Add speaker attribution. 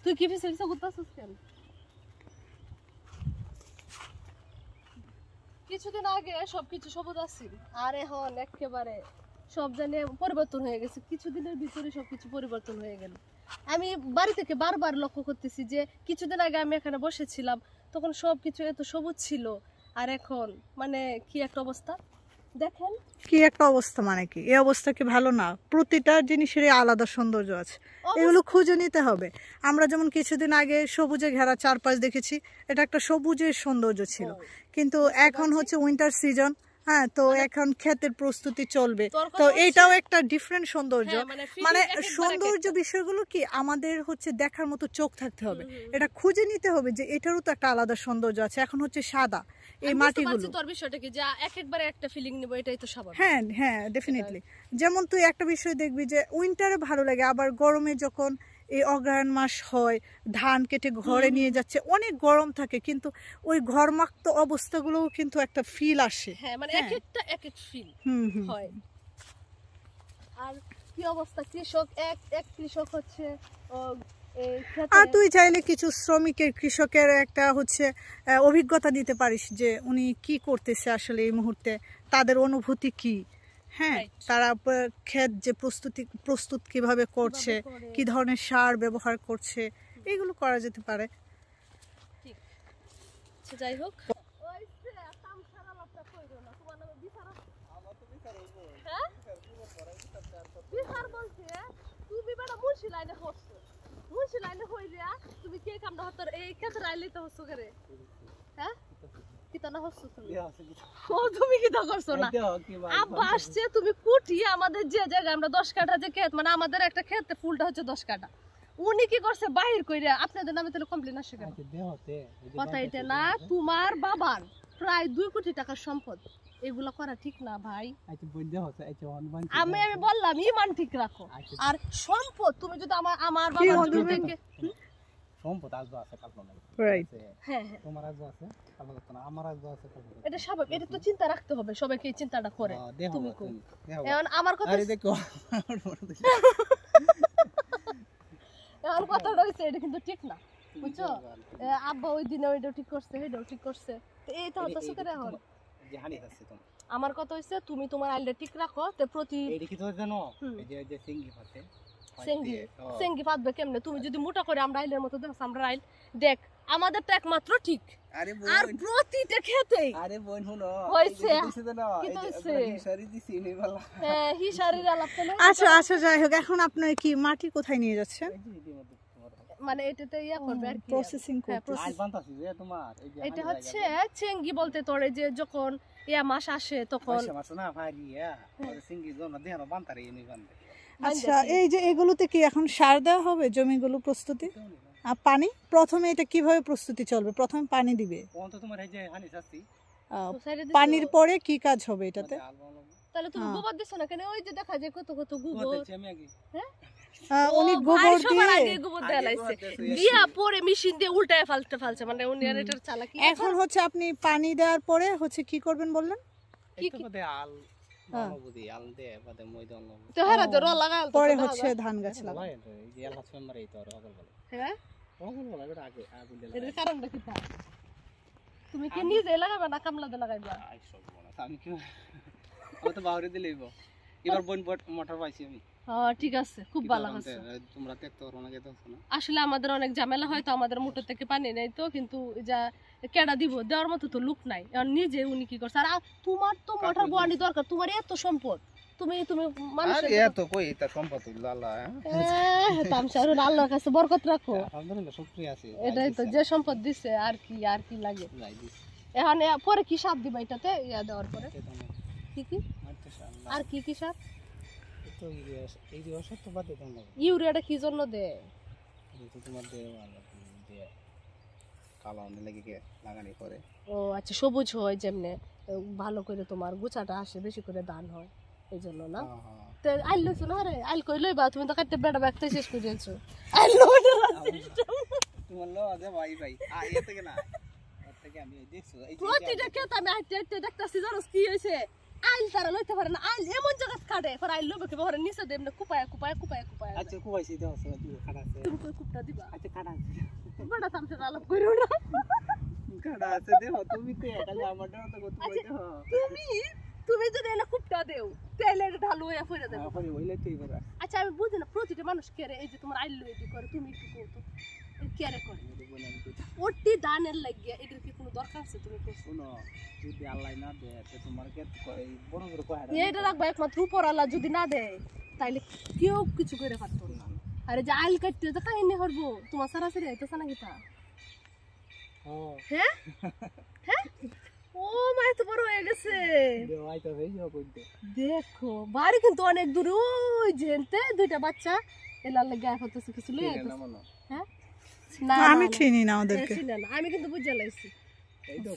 Speaker 1: তুই কি ফেসে করতেছিস কেন? কিছুদিন আগে সবকিছু সবুজ আছিল, আর এখন একেবারে সব জানে পরিবর্তন হয়ে গেছে। কিছুদিনের ভিতরে সবকিছু পরিবর্তন হয়ে গেল। আমি বাড়ি থেকে বারবার লক্ষ্য করতেছি যে কিছুদিন আগে আমি এখানে বসেছিলাম, তখন সবকিছু এত সবুজ ছিল, আর এখন মানে কি একটা অবস্থা দেখেন।
Speaker 2: কি একটা অবস্থা মানে কি? এই অবস্থা কি ভালো না? প্রতিটা জিনিসেরই আলাদা সৌন্দর্য আছে, এগুলো খুঁজে নিতে হবে। আমরা যেমন কিছুদিন আগে সবুজে ঘেরা চারপাশ দেখেছি, এটা একটা সবুজের সৌন্দর্য ছিল, কিন্তু এখন হচ্ছে উইন্টার সিজন। হ্যাঁ, তো এখন ক্ষেতের প্রস্তুতি চলবে, তো এটাও একটা ডিফারেন্ট সৌন্দর্য। মানে সৌন্দর্য বিষয়গুলো কি আমাদের হচ্ছে দেখার মতো চোখ থাকতে হবে, এটা খুঁজে নিতে হবে যে এটারও তো একটা আলাদা সৌন্দর্য আছে। এখন হচ্ছে সাদা এই মাটিগুলো,
Speaker 1: তোর বিষয়টা কি যা একবারে একটা ফিলিং নিব, এটাই তো স্বাভাবিক।
Speaker 2: হ্যাঁ হ্যাঁ, ডেফিনেটলি। যেমন তুই একটা বিষয় দেখবি যে উইন্টারে ভালো লাগে, আবার গরমে যখন এই অগ্রহায়ণ মাস হয়, ধান কেটে ঘরে নিয়ে যাচ্ছে, অনেক গরম থাকে, কিন্তু ওই ঘরমাক্ত অবস্থাগুলোও কিন্তু একটা ফিল আসে।
Speaker 1: হ্যাঁ, মানে এক একটা এক এক ফিল হয়। আর কি অবস্থা, কৃষক এক কৃষক হচ্ছে
Speaker 2: আর তুই চাইলে কিছু শ্রমিকের, কৃষকের একটা হচ্ছে অভিজ্ঞতা দিতে পারিস যে উনি কি করতেছে আসলে এই মুহূর্তে, তাদের অনুভূতি কি। হ্যাঁ, তারা ক্ষেত যে প্রস্তুত কিভাবে করছে, কি ধরনের সার ব্যবহার করছে, এগুলো করা যেতে পারে।
Speaker 1: ঠিক আছে, যাই হোক। তুমি কে কামটা হতো এই ক্ষেত্রে রাইলে তো হচ্ছে করে? হ্যাঁ, কিতা না হচ্ছে তুমি? ও তুমি কিতা করছো না? আব্বা আসছে, তুমি কুটি আমাদের যে জায়গায় আমরা 10 কাঠা যে ক্ষেত, মানে আমাদের একটা ক্ষেতে ফুলটা হচ্ছে 10 কাঠা, উনি কি করছে বাহির কইরা আপনাদের নামে তাহলে কমপ্লেন আসে কেন? কথা এটা না, তোমার বাবার প্রায় 2 কোটি টাকার সম্পদ, এগুলা করা ঠিক না ভাই। আমি বললাম ইমান ঠিক রাখো। আর সম্পদ তুমি যদি আমার বাবার থেকে
Speaker 3: সম্পদ আজও আছে, কাল নাই।
Speaker 2: রাইট,
Speaker 1: হ্যাঁ হ্যাঁ,
Speaker 3: তোমার আজও আছে, কাল না, আমার আজও আছে, কাল নাই।
Speaker 1: এটা স্বাভাবিক, এটা তো চিন্তা রাখতে হবে, সবাইকে এই চিন্তাটা করে। তুমি কই এখন আমার কথা,
Speaker 3: আরে দেখো
Speaker 1: এখন কথাটা হইছে এটা কিন্তু ঠিক না, বুঝছো? আব্বা ওই দিনে ওইটা ঠিক করছে, এটাও ঠিক করছে, তো এই তো হতাশ করে এখন
Speaker 3: যে হানি আছে তোমার।
Speaker 1: আমার কথা হইছে তুমি তোমার আইলটা ঠিক রাখো, তে প্রতি
Speaker 3: এই কি তো জানো, এই যে সিঙ্গি ফাতে
Speaker 1: সেঙ্গি পাতবে কেমনে? তুমি যদি মোটা করে আমরা আইলের মতো দেখ, আমরা আইল দেখ আমাদের তো একমাত্র ঠিক। আর প্রতিটা খেতেই
Speaker 3: আরে বোন শুনো
Speaker 1: হইছে
Speaker 3: কি তো হইছে হিসারি দিছি নি বলা।
Speaker 1: হ্যাঁ, হিসারির আলাপ তো না।
Speaker 2: আচ্ছা আচ্ছা, যাই হোক, এখন আপনার কি মাটি কোথায় নিয়ে যাচ্ছেন?
Speaker 1: মানে এটাতে ইয়া করবে আর কি,
Speaker 2: প্রসেসিং করতে।
Speaker 3: আজ বানতাছি যে তোমার এই যে
Speaker 1: এটা হচ্ছে চেঙ্গি বলতে তোরে যে যখন ইয়া মাস আসে তখন
Speaker 3: মাছ না ভারিয়া আর সিঙ্গি জন্য দেহ বানতারে নি বানতে।
Speaker 2: আচ্ছা, এই যে এগুলোতে কি এখন সার দেওয়া হবে জমিগুলো প্রস্তুতি? আর পানি প্রথমে এটা কিভাবে প্রস্তুতি চলবে? প্রথমে পানি দিবে,
Speaker 3: তোমার এই যে হানি চাচ্ছি,
Speaker 2: পানির পরে কি কাজ হবে এটাতে?
Speaker 1: তাহলে তুমি গোবর দিছো না কেন? ওই যে দেখা যায় কত কত গোবর।
Speaker 2: হ্যাঁ, উনি গোবর দিয়ে
Speaker 1: গোবর দেয়া লাইছে, দিয়া পরে মেশিন দিয়ে উল্টায় ফালছে, মানে উনি আর এটার চালাকি।
Speaker 2: এখন হচ্ছে আপনি পানি দেওয়ার পরে হচ্ছে কি করবেন বললেন?
Speaker 3: কি কি আল নবুদি আল দে বাদে ময়দা নবুদি
Speaker 1: তো হারা ধরে লাগাল,
Speaker 2: পরে হচ্ছে ধান গাছ লাগায়।
Speaker 3: এই যে এলাচ মেম্বার এই তো আর হগল বলে।
Speaker 1: হ্যাঁ,
Speaker 3: হগল বলে এটা আগে আগুন দিলা।
Speaker 1: এর কারণটা কি তা? তুমি কি নিজে লাগাবে না কামলা দে লাগাইবা?
Speaker 3: আই সব বনা আমি কি ও তো বাহরে দিলেইব। এবার বন মোটর পাইছি আমি।
Speaker 1: হ্যাঁ, ঠিক আছে, খুব ভালো আছে।
Speaker 3: তোমরা দেখতে পারো না যেতে না।
Speaker 1: আসলে আমাদের অনেক ঝামেলা হয় তো, আমাদের মোটর থেকে পানি নেই তো, কিন্তু যা কেডা দিব দেওয়ার মতো তো লোক নাই। আর নিজে উনি কি করছে? আর তোমার তো মোটর বয়ানি দরকার, তোমার এত সম্পদ, তুমি মানুষ
Speaker 3: আরে এত কই এটা সম্পদ আল্লাহ।
Speaker 1: তামসার আল্লাহর কাছে বরকত রাখো,
Speaker 3: আলহামদুলিল্লাহ, শুকরিয়া আছে।
Speaker 1: এটাই তো যে সম্পদ দিছে, আর কি লাগে। এখন পরে কি সার দিবা এটাতে? ইয়া দেওয়ার পরে কি কি আর কি সার?
Speaker 3: তো এই যে ওষুধ তো বাদে দাও না।
Speaker 1: ইউরিয়াটা কি জন্য দে?
Speaker 3: তো তোমার দে যে কালো আনে লাগে কে লাগানি করে।
Speaker 1: ও আচ্ছা, সবুজ হয় যেমনে, ভালো করে তোমার গুছাটা আসে, বেশি করে ধান হয়, এই জন্য না? তো আইল লইছো না রে? আইল কই লইবা? তুমি তো কাটতে বেড়া ব্যাগতে শেষ করে দিয়েছো। আইল
Speaker 3: তোমার লো দে ভাই এ থেকে না, এর থেকে আমি দেখছো এই
Speaker 1: প্রতিটা ক্ষেত আমি হাঁটতে দেখতাছি, জানোস কি হইছে? আইল তারা লইতে পারে না আইল এমন জায়গা কাটে পর আইল লবে কে পরে নিচে দেব না কুপায়া কুপায়া কুপায়া কুপায়া
Speaker 3: আচ্ছা কুবাইছি দাও সব খাড়া আছে
Speaker 1: তুমি কই কুপটা দিবা
Speaker 3: আচ্ছা খাড়া আছে
Speaker 1: বড় তামসা আলাপ কইরো না
Speaker 3: খাড়া আছে দেও তুমি তো একা আমারটা তো কত কই দেও
Speaker 1: তুমি যদি এলা কুপটা দেও তাইলে এটা ঢালু হইয়া পড়ে যাবে
Speaker 3: আপনি হইলে তুই বড়
Speaker 1: আচ্ছা আমি বুঝি না প্রতিটা মানুষ কেরে এই যে তোমার আইল লই দি করে তুমি একটু কও তো কেরে করে ওটি দানের লাগিয়া এটার কি কোনো দরকার আছে তুমি কইছো
Speaker 3: শুনো যদি আল্লাহ না দেয় তো তোমার কে এই বড় বড় কয়টা
Speaker 1: এটা রাখবা একমাত্র উপর আল্লাহ যদি না দেয় তাইলে কেউ কিছু করে পারতো না আরে যে আইল কাটতে তো কাহিনী হরবো তোমার সারাসারি আইতেছে না কিতা হ্যাঁ হ্যাঁ ও মা এত বড় হয়ে গেছে
Speaker 3: দেও আইতা হই যাও কইতে
Speaker 1: দেখো বাড়ি কিন্তু অনেক দূরে ওই জেনতে দুইটা বাচ্চা এলার লাগে হতেছে কিছু লই
Speaker 3: না মনে
Speaker 1: হ্যাঁ না
Speaker 2: আমি চিনি না ওদেরকে
Speaker 1: আমি কিন্তু বুঝে লাইছি
Speaker 3: এই তো